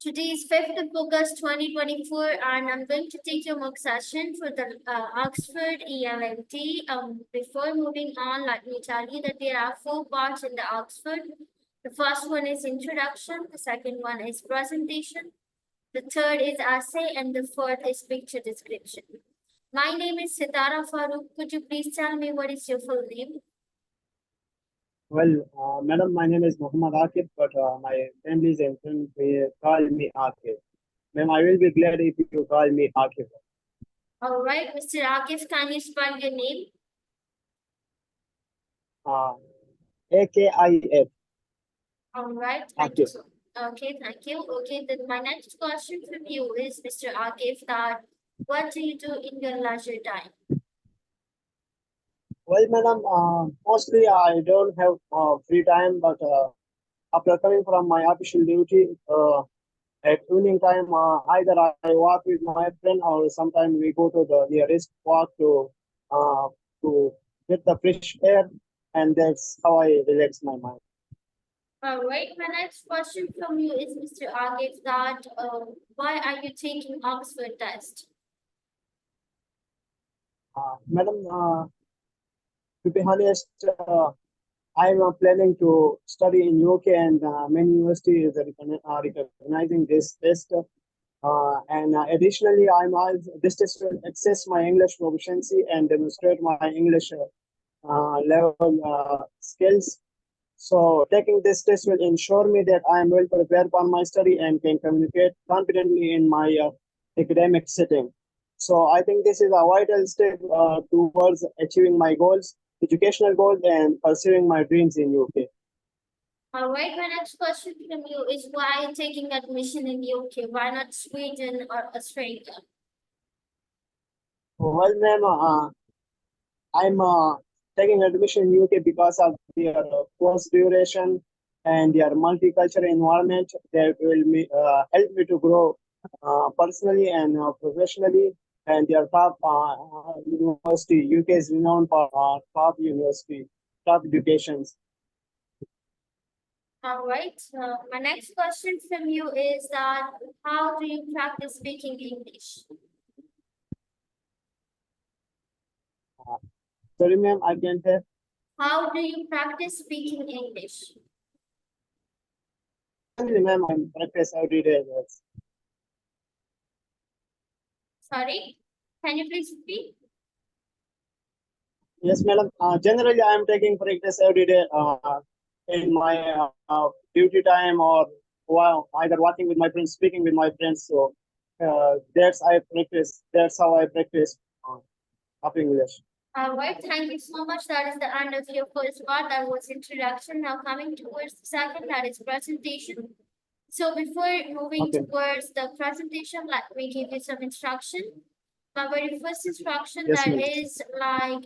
Today is 5th of August 2024, and I'm going to take your mock session for the Oxford ELT. Before moving on, let me tell you that there are 4 parts in the Oxford. The first one is introduction, the second one is presentation, the third is essay, and the fourth is picture description. My name is Sitara Farooq. Could you please tell me what is your full name? Well, madam, my name is Muhammad Akif, but my family's and friends call me Akif. Ma'am, I will be glad if you call me Akif. All right, Mr. Akif, can you spell your name? AKIF. All right, thank you. Okay, thank you. Okay, then my next question from you is, Mr. Akif, that what do you do in your leisure time? Well, madam, mostly I don't have free time, but after coming from my official duty, at evening time, either I walk with my friend or sometimes we go to the nearest park to get the fresh air, and that's how I relax my mind. All right, my next question from you is, Mr. Akif, that why are you taking Oxford test? Madam, to be honest, I'm planning to study in UK, and many universities are recognizing this test. Additionally, this test will assess my English proficiency and demonstrate my English level skills. So taking this test will ensure me that I am well prepared for my study and can communicate confidently in my academic setting. So I think this is a vital step towards achieving my goals, educational goals, and pursuing my dreams in UK. All right, my next question from you is, why are you taking admission in UK? Why not Sweden or Australia? Well, ma'am, I'm taking admission in UK because of their course duration and their multicultural environment that will help me to grow personally and professionally. And their top university, UK is renowned for top university, top educations. All right. My next question from you is that how do you practice speaking English? Sorry, ma'am, I can't hear. How do you practice speaking English? Ma'am, I practice every day. Yes. Sorry, can you please repeat? Yes, madam. Generally, I am taking practice every day in my duty time or while either walking with my friends, speaking with my friends. So that's I practice. That's how I practice of English. All right, thank you so much. That is the end of your first part. That was introduction. Now coming towards the second, that is presentation. So before moving towards the presentation, let me give you some instruction. My very first instruction, Yes, that ma'am. is like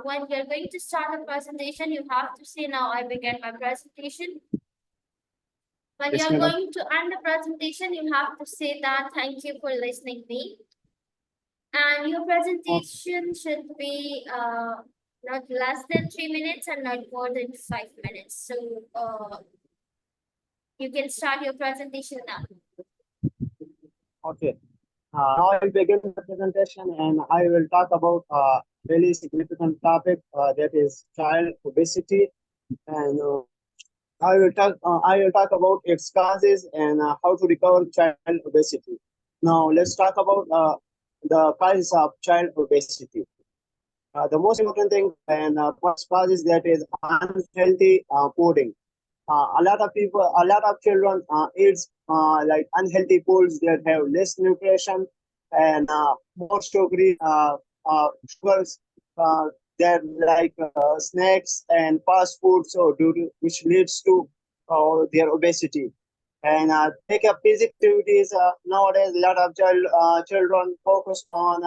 when you're going to start a presentation, you have to say, now I began my presentation. When Yes, you're madam. going to end the presentation, you have to say that thank you for listening to me. And your presentation should be not less than 3 minutes and not more than 5 minutes. So you can start your presentation now. Okay. Now I will begin the presentation, and I will talk about a really significant topic that is child obesity, and I will talk about its causes and how to recover child obesity. Now let's talk about the causes of child obesity. The most important thing and first cause is that is unhealthy fooding. A lot of children eat like unhealthy foods that have less nutrition and more sugars that like snacks and fast food, so which leads to their obesity. And take up physical activities. Nowadays, a lot of children focus on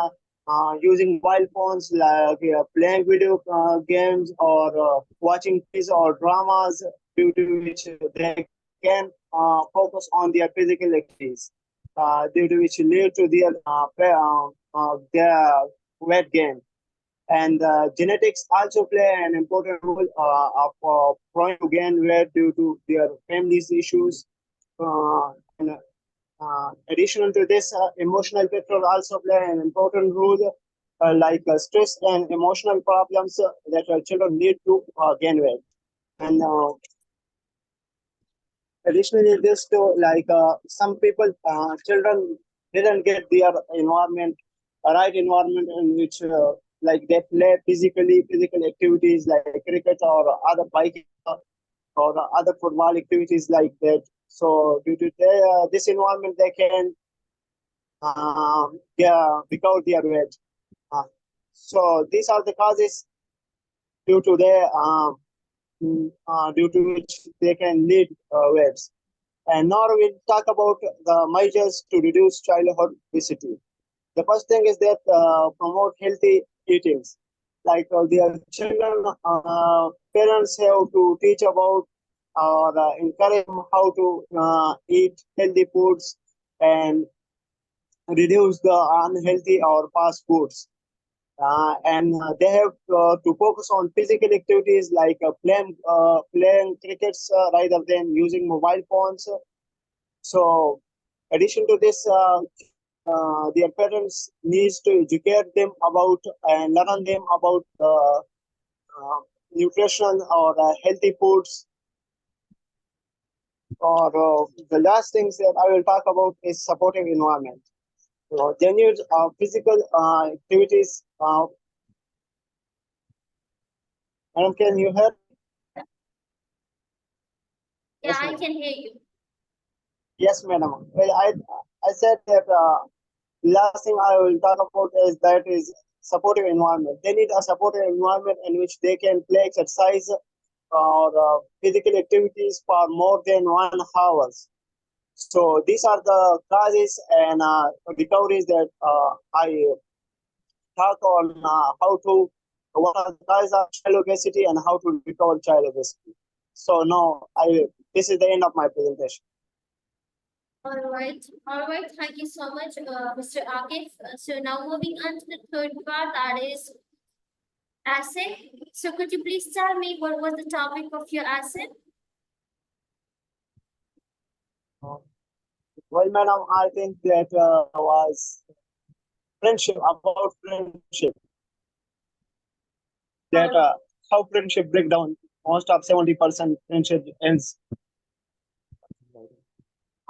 using mobile phones, like playing video games or watching movies or dramas, due to which they can focus on their physical activities, due to which lead to their weight gain. And genetics also play an important role of prone to gain weight due to their family's issues. And Additional to this, emotional factors also play an important role, like stress and emotional problems that children need to gain weight. And additionally, this too, like some people, children didn't get their environment, a right environment in which like they play physical activities like cricket or other biking or other football activities like that. So due to this environment, they can yeah, recover their weight. Uh, so these are the causes due to their due to which they can lead weights. And now we'll talk about the measures to reduce childhood obesity. The first thing is that promote healthy eating. Like their children, parents have to teach about or encourage them how to eat healthy foods and reduce the unhealthy or fast foods. And they have to focus on physical activities like playing crickets rather than using mobile phones. So, addition to this, their parents needs to educate them about and learn them about nutrition or healthy foods. Or the last things that I will talk about is supportive environment. They need physical activities. Madam, can you hear? Yeah, Yes, I madam. can hear you. Yes, madam. Well, I said that last thing I will talk about is that is supportive environment. They need a supportive environment in which they can play exercise or physical activities for more than 1 hour. So these are the causes and recoveries that I talk on how to what are the causes of child obesity and how to recover child obesity. So now this is the end of my presentation. All right. Thank you so much, Mr. Akif. So now moving on to the third part, that is essay. So could you please tell me what was the topic of your essay? Well, madam, I think that was friendship, about friendship. That how friendship break down. Most of 70% friendship ends.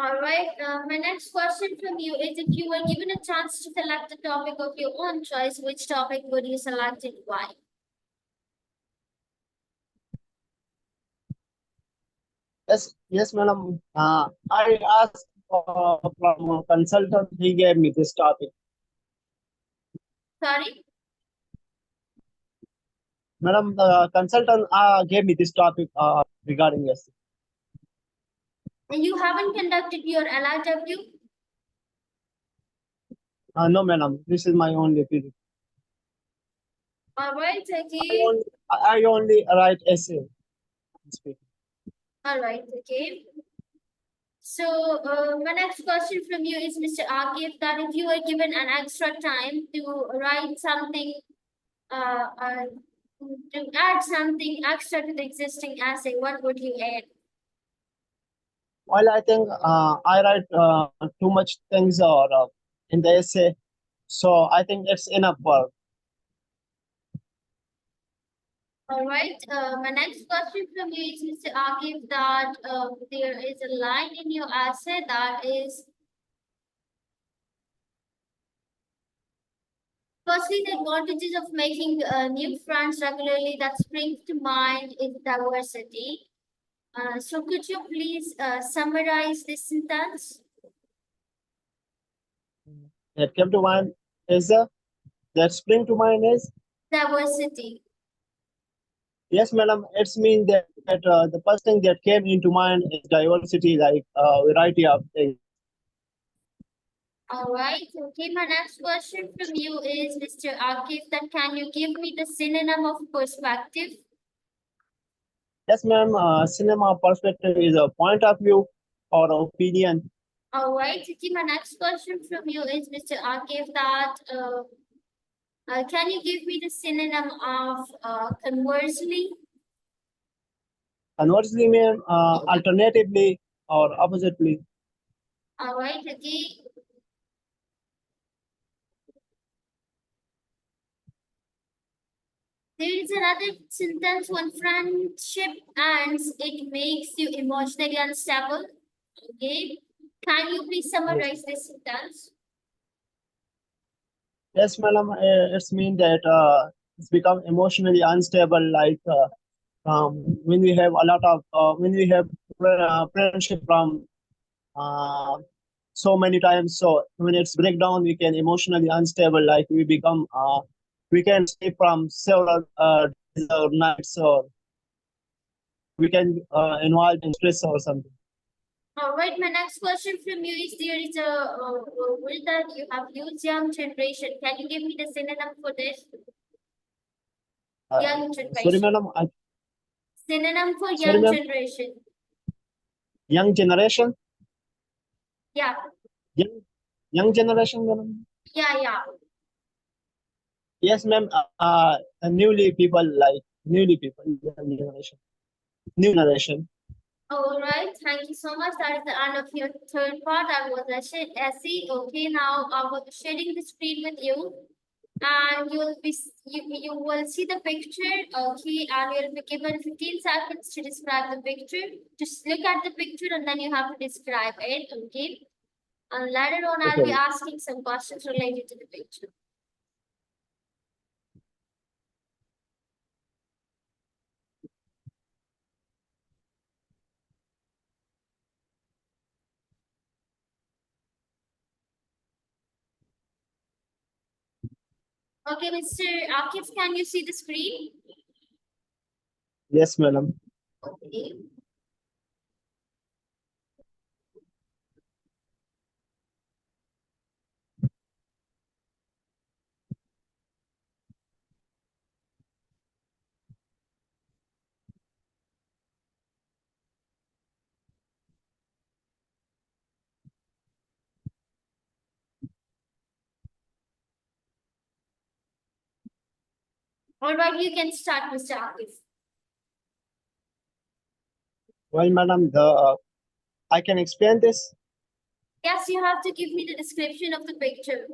All right. My next question from you is: if you were given a chance to select a topic of your own choice, which topic would you select and why? Yes, madam. I asked from a consultant. He gave me this topic. Sorry? Madam, the consultant gave me this topic regarding this. And you haven't conducted your LIW? No, madam. This is my only physics. All right, I okay. only, I only write essay. All right, okay. So my next question from you is, Mr. Akif, that if you were given an extra time to write something, to add something extra to the existing essay, what would you add? Well, I think I write too much things or in the essay, so I think it's enough for. All right. My next question from you is, Mr. Akif, that there is a line in your essay that is, firstly, the advantages of making new friends regularly that springs to mind is diversity. So could you please summarize this sentence? That came to mind is that spring to mind is. Diversity. Yes, madam. It's mean that the first thing that came into mind is diversity, like variety of things. All right. Okay. My next question from you is, Mr. Akif, that can you give me the synonym of perspective? Yes, ma'am. Cinema perspective is a point of view or opinion. All right. Okay. My next question from you is, Mr. Akif, that can you give me the synonym of conversely? Conversely, ma'am, alternatively or oppositely. All right, okay. There is another sentence: when friendship ends, it makes you emotionally unstable. Okay. Can you please Yes. summarize this sentence? Yes, madam. It's mean that it's become emotionally unstable. Like when we have a lot of when we have friendship from uh, so many times. So when it's breakdown, we can emotionally unstable. Like we can sleep from several days or nights, or we can involve in stress or something. All right, my next question from you is: there is a word that you have used, young generation. Can you give me the synonym for this? Young Sorry, generation. madam. Synonym for Sorry, young ma'am. generation. Young generation. Yeah, Young, young generation, madam. yeah. Yes, ma'am. Newly people, young generation, new generation. All right, thank you so much. That is the end of your third part. I was essay. Okay, now I will be sharing the screen with you, and you will see the picture. Okay, and you'll be given 15 seconds to describe the picture. Just look at the picture, and then you have to describe it. Okay, and later on, I'll be Okay. asking some questions related to the picture. Okay, Mr. Akif, can you see the screen? Yes, madam. Okay. All right, you can start, Mr. Akif. Well, madam, I can explain this. Yes, you have to give me the description of the picture.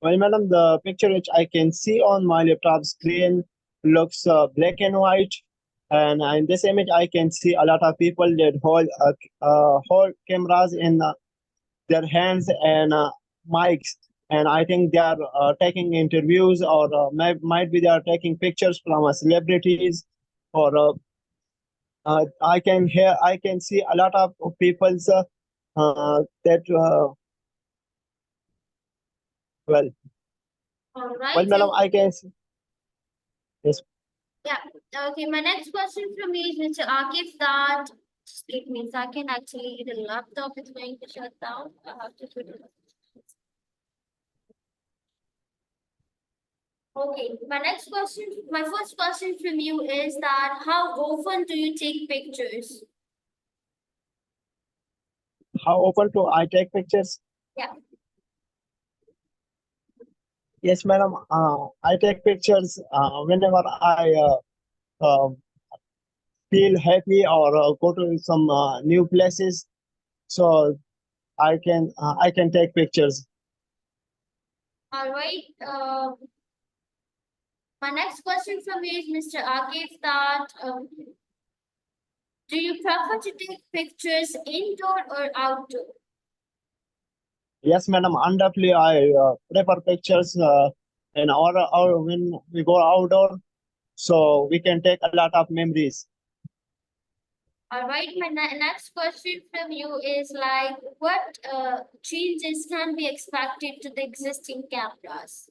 Well, madam, the picture which I can see on my laptop screen looks black and white, and in this image I can see a lot of people that hold cameras in their hands and mics, and I think they are taking interviews, or might be they are taking pictures from celebrities, or I can see a lot of people's that well, All right, well, madam, and I can see. Yes. yeah, okay. My next question from me is Mr. Akif. That just give me a second. Actually, the laptop is going to shut down. I have to put it. Okay, my first question from you is that how often do you take pictures? How often do I take pictures? Yeah. Yes, madam. I take pictures whenever I feel happy, or go to some new places. So I can take pictures. All right. My next question from you is Mr. Akif. That do you prefer to take pictures indoor or outdoor? Yes, madam. Undoubtedly, I prefer pictures or when we go outdoor, so we can take a lot of memories. All right, my next question from you is like, what changes can be expected to the existing cameras?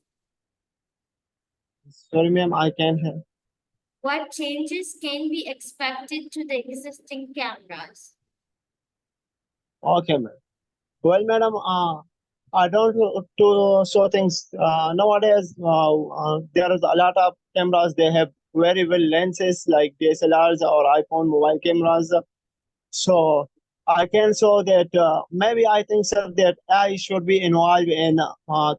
Sorry, ma'am. I can. What changes can be expected to the existing cameras? Okay, ma'am. Well, madam. I don't to show things nowadays. There is a lot of cameras. They have very well lenses like DSLRs or iPhone mobile cameras. So I can show that maybe I think so that I should be involved in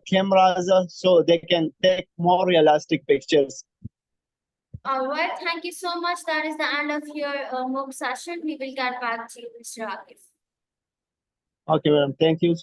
cameras so they can take more realistic pictures. All right, thank you so much. That is the end of your MOOC session. We will get back to you, Mr. Akif. Okay, madam. Thank you.